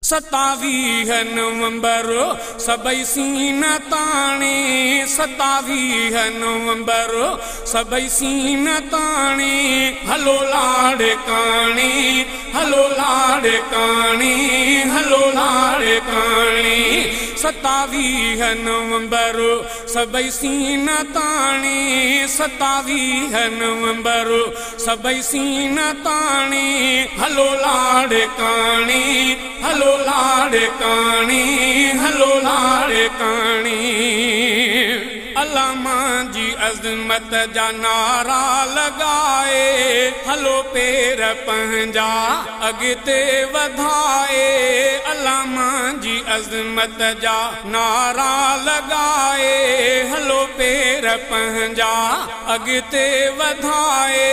27 नवंबर सबई सीना ताणे 27 नवंबर सबई सीना ताणे हलो लाड़े काणे हलो लाड़े काणे हलो लाड़े काणे 27 नवंबर सबई सीना ताणे 27 नवंबर सबई सीना ताणे हलो लाड़े काणे हलो लाड़े काणे हलो लाड़े काणे अल्लाह जी अज़मत जा नारा लगाए हलो पेर पंहिंजा अॻिते वधाए अल्लाह जी अज़मत जा नारा लगाए हलो पेर पंहिंजा अॻिते वधाए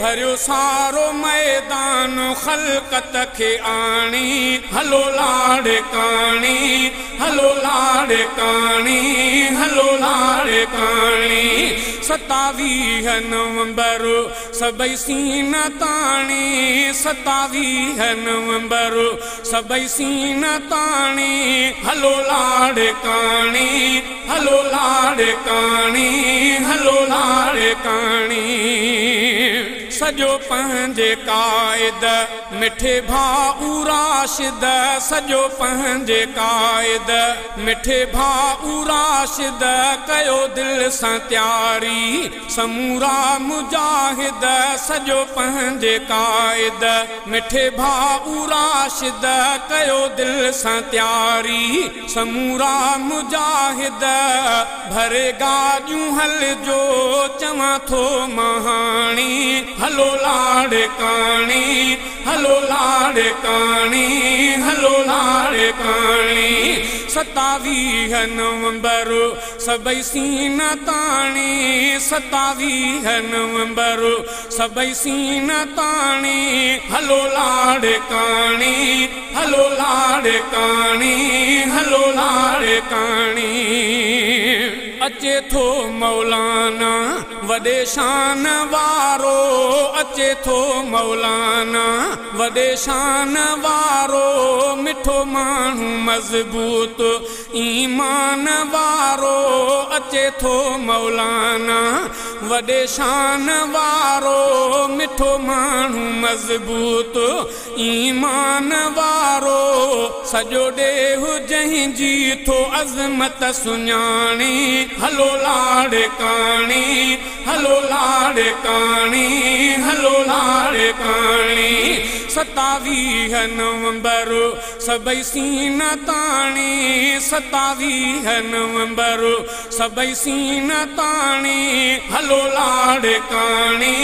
भरियो सारो मैदान ख़ल्क़त खे आणी हलो लाड़े काणे हलो लाड़े काणे हलो लाड़े काणे 27 नवंबर सबई सीना ताणे 27 नवंबर सबई सीना ताणे हलो लाड़े काणे हलो लाड़े काणे हलो लाड़े काणे सजो पंहिंजे क़ाइद मिठे भाउ राशिद सजो पंहिंजे क़ाइद मिठे भाउ राशिद कयो दिल सां तयारी समूरा मुजाहिद सजो पंहिंजे क़ाइद मिठे भाउ राशिद कयो दिल सां तयारी समूरा मुजाहिद भरे गाजूं हल जो चवां थो महाणी हलो लाड़े काणे हलो लाड़े काणे हलो लाड़े काणे 27 नवंबर सबई सीना ताणे 27 नवंबर सबई सीना ताणे हलो लाड़े काणे हलो लाड़े काणे हलो लाड़े काणे अचे थो मौलाना वॾे शान वारो अचे थो मौलाना वॾे शान वारो मिठो माण्हू मज़बूत ईमान वारो अचे थो मौलाना वॾे शान वारो मिठो माण्हू मज़बूत ईमान वारो सॼो ॾेहु जंहिंजी थो अज़मत सुञाणे हलो लाड़े काणे हलो लाड़े काणे हलो लाड़े काणे 27 नवंबर सबई सीना ताणे 27 नवंबर सबई सीना ताणे हलो लाड़े काणे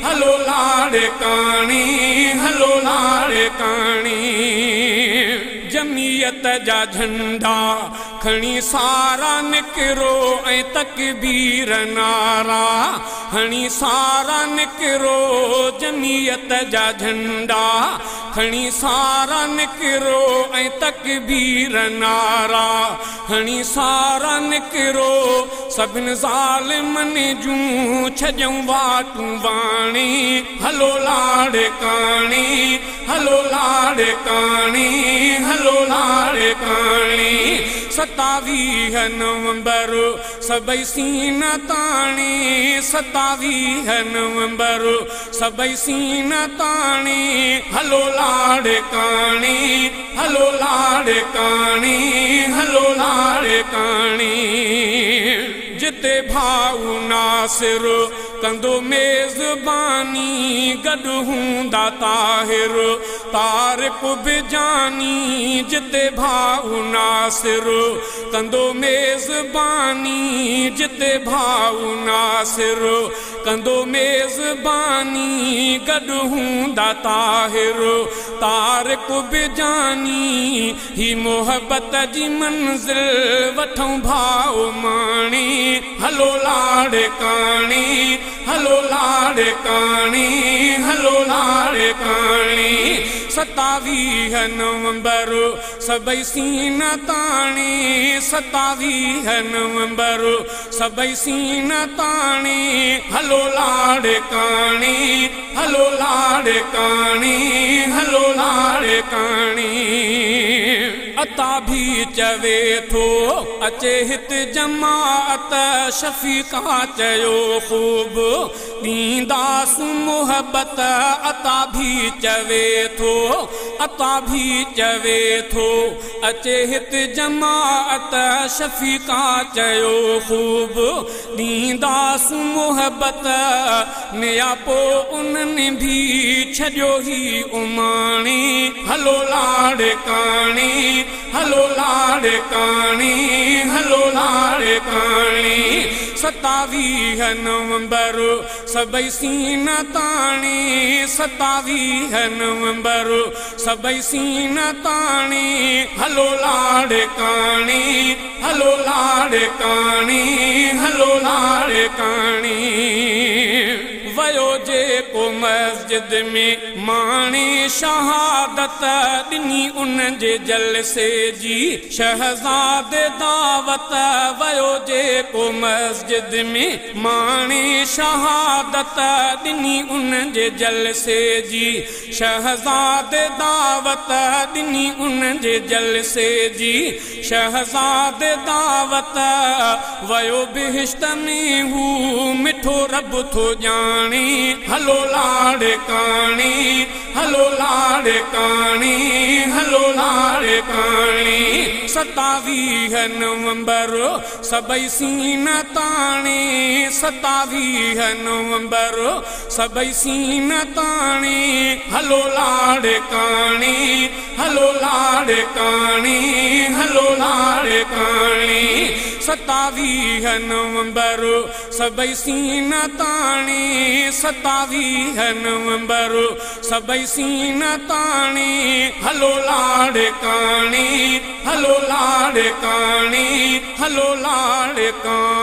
हलो लाड़े काणे हलो लाड़े काणे जमीयत जा झंडा खणी सारा निकिरो ऐं तकबीर नारा खणी सारा निकिरो जमीयत जा झंडा खणी सारा निकिरो ऐं तकबीर नारा खणी सारा निकिरो सभिनि ज़ालिमनि जूं छॼूं वाटूं वाणी हलो लाड़े काणे हलो लाड़े काणे हलो लाड़े काणे 27 नवंबर सबई सीना ताणे 27 नवंबर सबई सीना ताणे हलो लाड़े काणे हलो लाड़े काणे हलो लाड़े काणे जिते भाउ नासिर कंदो मेज़बानी गॾु हूंदा ताहिर तारिक बि जानी जिते भाउ नासिर कंदो मेज़बानी जिते भाउ नासिर कंदो मेज़बानी गॾु हूंदा ताहिर तारिक बि जानी ही मोहबत जी मंज़िल वठूं भाउ माणी हलो लाड़े काणे हलो लाड़े काणे हलो लाड़े काणे 27 नवंबर सबई सीना ताणे 27 नवंबर सबई सीना ताणे हलो लाड़े काणे हलो लाड़े काणे हलो लाड़े काणे। अता भी चवे थो अचे हित जमात शफीका चयो खूब दींदास मोहब्बत अता भी चवे थो अता भी चवे थो अचे हित जमात शफीका चयो खूब दींदास मोहब्बत नियापो उन्हनि भी छॾियो ही उमाणी हलो लाड़काणी हलो लाड़काणी हलो लाड़काणी 27 नवंबर सभई सीना ताणी 27 नवंबर सभई सीना ताणी हलो लाड़काणी हलो लाड़काणी हलो लाड़काणी वयो जेको मस्जिद में माणी शहादत ॾिनी उन जे जलसे जी शहज़ादे दावत वयो जेको मस्जिद में माणी शहादत ॾिनी उन जे जलसे जी शहज़ादे दावत ॾिनी उन जे जलसे जी शहज़ादे दावत वयो बिहिश्त में हू मिठो रब थो ॼाणी हलो लाड़काणी हलो लाड़काणी हलो लाड़काणी 27 नवंबर सभई सीना ताणी 27 नवंबर सभई सीना ताणी हलो लाड़काणी हलो लाड़काणी हलो लाड़काणी 27 नवंबर सभई सीना ताणी 27 नवंबर सभई सीना ताणी हलो लाड़काणी हलो लाड़काणी हलो लाड़काणी